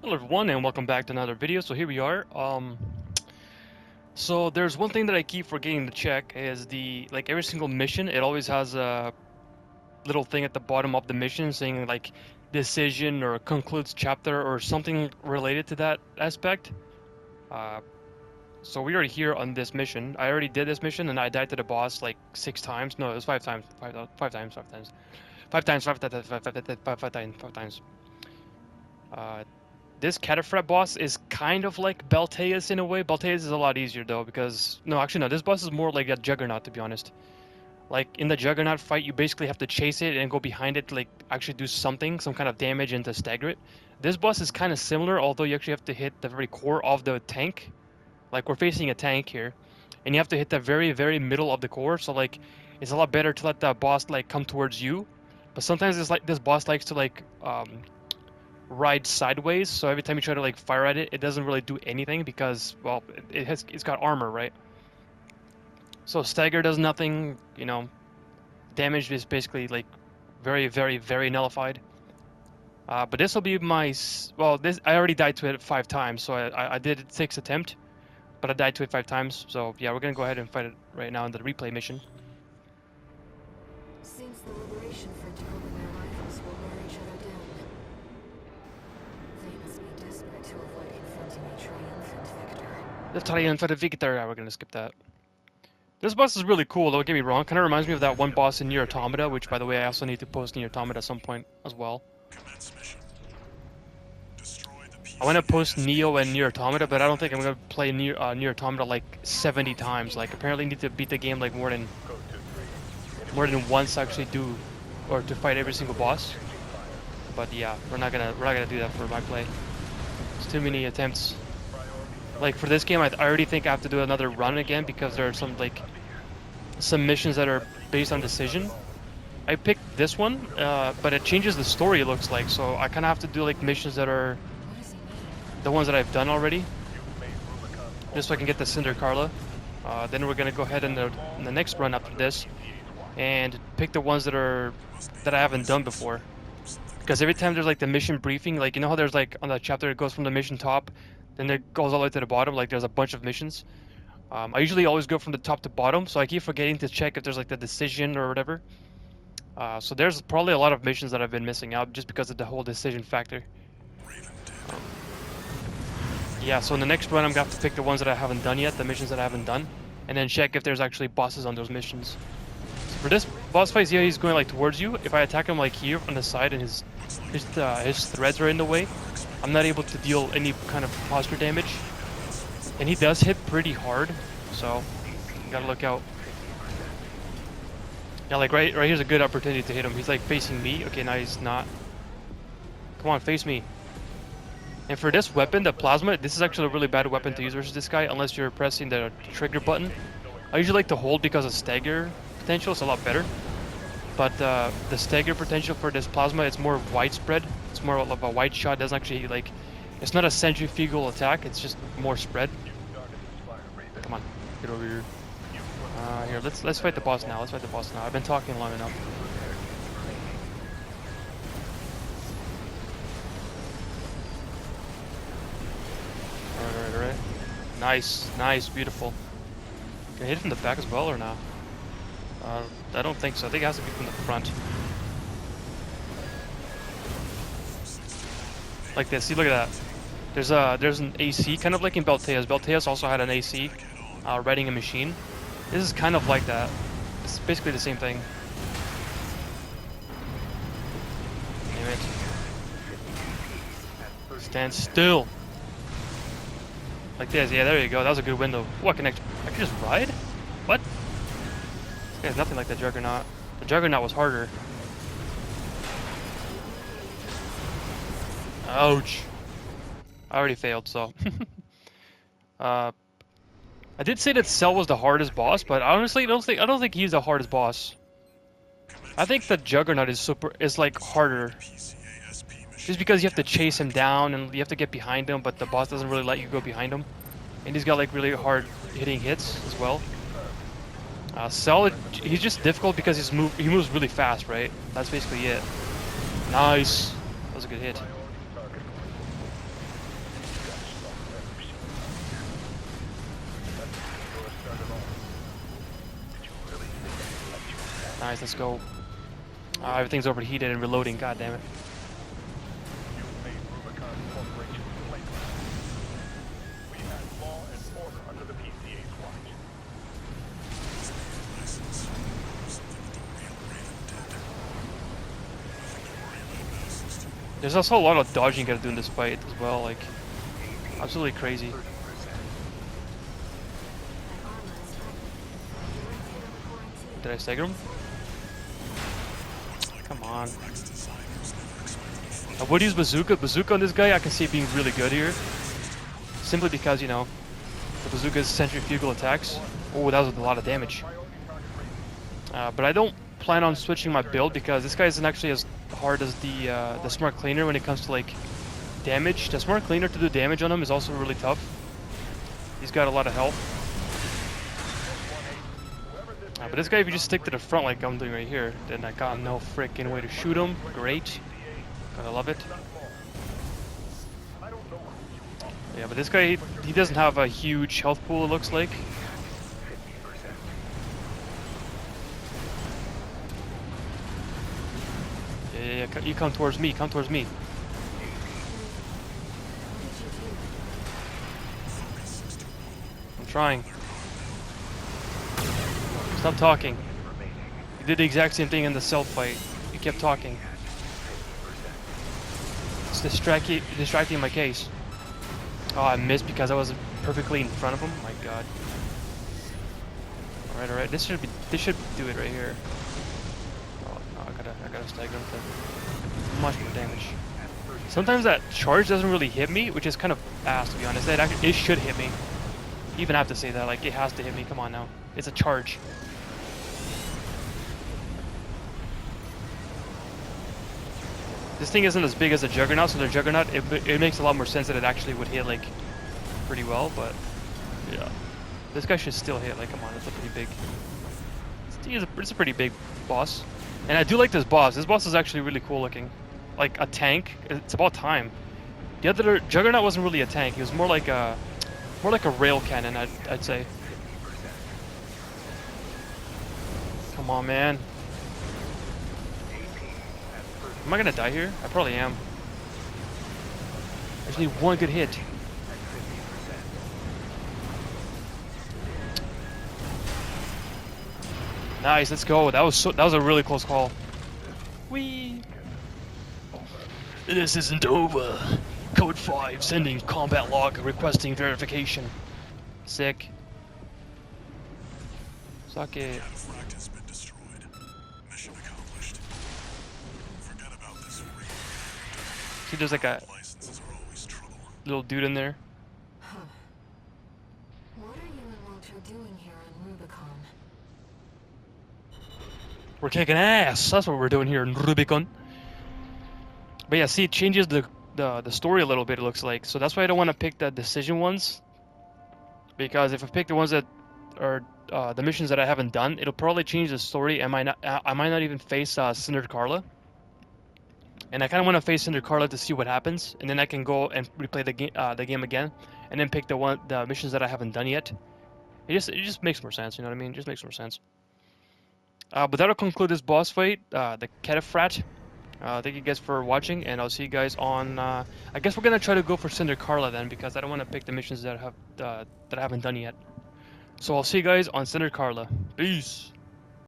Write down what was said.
Hello everyone and welcome back to another video. So here we are. So there's one thing that I keep forgetting to check is every single mission, it always has a little thing at the bottom of the mission saying like decision or concludes chapter or something related to that aspect. Uh, so we are here on this mission. I already did this mission and I died to the boss like 6 times. No, it was 5 times. Five times. 5 times. This CATAPHRACT boss is kind of like Belteus in a way. Belteus is a lot easier though because... No, actually no, this boss is more like a Juggernaut to be honest. Like in the Juggernaut fight, you basically have to chase it and go behind it to like actually do something, some kind of damage and to stagger it. This boss is kind of similar, although you actually have to hit the very core of the tank. Like we're facing a tank here. And you have to hit the very, very middle of the core, so like it's a lot better to let the boss like come towards you. But sometimes it's like this boss likes to like ride sideways, so every time you try to like fire at it, it doesn't really do anything because, well, it's got armor, right? So stagger does nothing, you know. Damage is basically like very, very, very nullified. But this will be my this I already died to it 5 times, so I did it 6th attempt, but I died to it 5 times. So yeah, we're gonna go ahead and fight it right now in the replay mission. Seems the liberation front and their rivals will wear each other down. They must be desperate to avoid confronting a triumphant victor. The triumphant victor. Yeah, we're gonna skip that. This boss is really cool, don't get me wrong. Kind of reminds me of that one boss in Nier Automata, which, by the way, I also need to post Nier Automata at some point as well. I want to post Neo and Nier Automata, but I don't think I'm going to play Nier Automata like 70 times. Like, apparently need to beat the game like more than once actually do, or to fight every single boss. But yeah, we're not gonna do that for my play. It's too many attempts. Like for this game, I already think I have to do another run again because there are some missions that are based on decision. I picked this one, but it changes the story, it looks like, so I kind of have to do like missions that are the ones that I've done already, just so I can get the Cinder Carla. Then we're gonna go ahead in the next run after this and pick the ones that I haven't done before. Because every time there's like the mission briefing, like you know how there's like on that chapter it goes from the mission top, then it goes all the way to the bottom, like there's a bunch of missions. I usually always go from the top to bottom, so I keep forgetting to check if there's like the decision or whatever. So there's probably a lot of missions that I've been missing out just because of the whole decision factor. Yeah, so in the next run I'm going to have to pick the ones that I haven't done yet, the missions that I haven't done, and then check if there's actually bosses on those missions. So for this boss fight, yeah, he's going like towards you. If I attack him like here on the side and his threads are in the way, I'm not able to deal any kind of posture damage. And he does hit pretty hard, so you gotta look out. Yeah, like right here's a good opportunity to hit him. He's like facing me. Okay, now he's not. Come on, face me. And for this weapon, the plasma, this is actually a really bad weapon to use versus this guy unless you're pressing the trigger button. I usually like to hold because of stagger potential, it's a lot better. But the stagger potential for this plasma, it's more widespread. It's more of a wide shot. It doesn't actually like, it's not a centrifugal attack. It's just more spread. Come on, get over here. Here, let's fight the boss now. Let's fight the boss now. I've been talking long enough. Alright. Nice, beautiful. Can I hit it from the back as well or not? I don't think so. I think it has to be from the front. Like this. See, look at that. There's an AC, kind of like in Belteus. Belteus also had an AC, riding a machine. This is kind of like that. It's basically the same thing. Damn it. Stand still. Like this. Yeah, there you go. That was a good window. Oh, I can just ride? What? This guy's nothing like the Juggernaut. The Juggernaut was harder. Ouch. I already failed, so. I did say that Cell was the hardest boss, but I honestly don't think he's the hardest boss. I think the Juggernaut is like harder. Just because you have to chase him down and you have to get behind him, but the boss doesn't really let you go behind him. And he's got like really hard hitting hits as well. Cell, he's just difficult because he moves really fast, right? That's basically it. Nice. That was a good hit. Nice, let's go. Everything's overheated and reloading, god damn it. You've made Rubicon Corporation complacent. We had law and order under the PCA's watch. There's also a lot of dodging you gotta do in this fight as well, like, absolutely crazy. Did I stagger him? Come on. I would use bazooka. Bazooka on this guy, I can see being really good here. Simply because, you know, the bazooka's centrifugal attacks. Oh, that was a lot of damage. But I don't plan on switching my build because this guy isn't actually as hard as the smart cleaner when it comes to like damage. The smart cleaner to do damage on him is also really tough. He's got a lot of health. But this guy, if you just stick to the front like I'm doing right here, then I got no freaking way to shoot him. Great. Gotta love it. Yeah, but this guy, he doesn't have a huge health pool, it looks like. Yeah, you come towards me, come towards me. I'm trying. Stop talking. You did the exact same thing in the self fight. You kept talking. It's distracting my case. Oh, I missed because I wasn't perfectly in front of him. My God. All right. This should do it right here. Oh no, I gotta stagger him to much more damage. Sometimes that charge doesn't really hit me, which is kind of ass to be honest. It should hit me. You even have to say that, like it has to hit me. Come on now, it's a charge. This thing isn't as big as a Juggernaut, so the Juggernaut, it makes a lot more sense that it actually would hit, like, pretty well, but, yeah. This guy should still hit, like, come on, it's a pretty big... It's a pretty big boss. And I do like this boss. This boss is actually really cool looking. Like, a tank. It's about time. The other Juggernaut wasn't really a tank. He was more like a rail cannon, I'd say. Come on, man. Am I gonna die here? I probably am. I just need one good hit. Nice, let's go. That was a really close call. Whee! This isn't over. Code 5 sending combat log requesting verification. Sick. Suck it. CATAPHRACT has been destroyed. Mission accomplished. Forget about this. See, there's like a Licenses are always trouble. little dude in there. Huh. What are you and Walter doing here on Rubicon? We're kicking ass. That's what we're doing here in Rubicon. But yeah, see, it changes the story a little bit, it looks like. So that's why I don't want to pick the decision ones. Because if I pick the ones that are the missions that I haven't done, it'll probably change the story. I might not even face Cinder Carla. And I kind of want to face Cinder Carla to see what happens, and then I can go and replay the game again, and then pick the missions that I haven't done yet. It just makes more sense, you know what I mean? It just makes more sense. But that'll conclude this boss fight, the CATAPHRACT. Thank you guys for watching, and I'll see you guys on. I guess we're gonna try to go for Cinder Carla then, because I don't want to pick the missions that I haven't done yet. So I'll see you guys on Cinder Carla. Peace.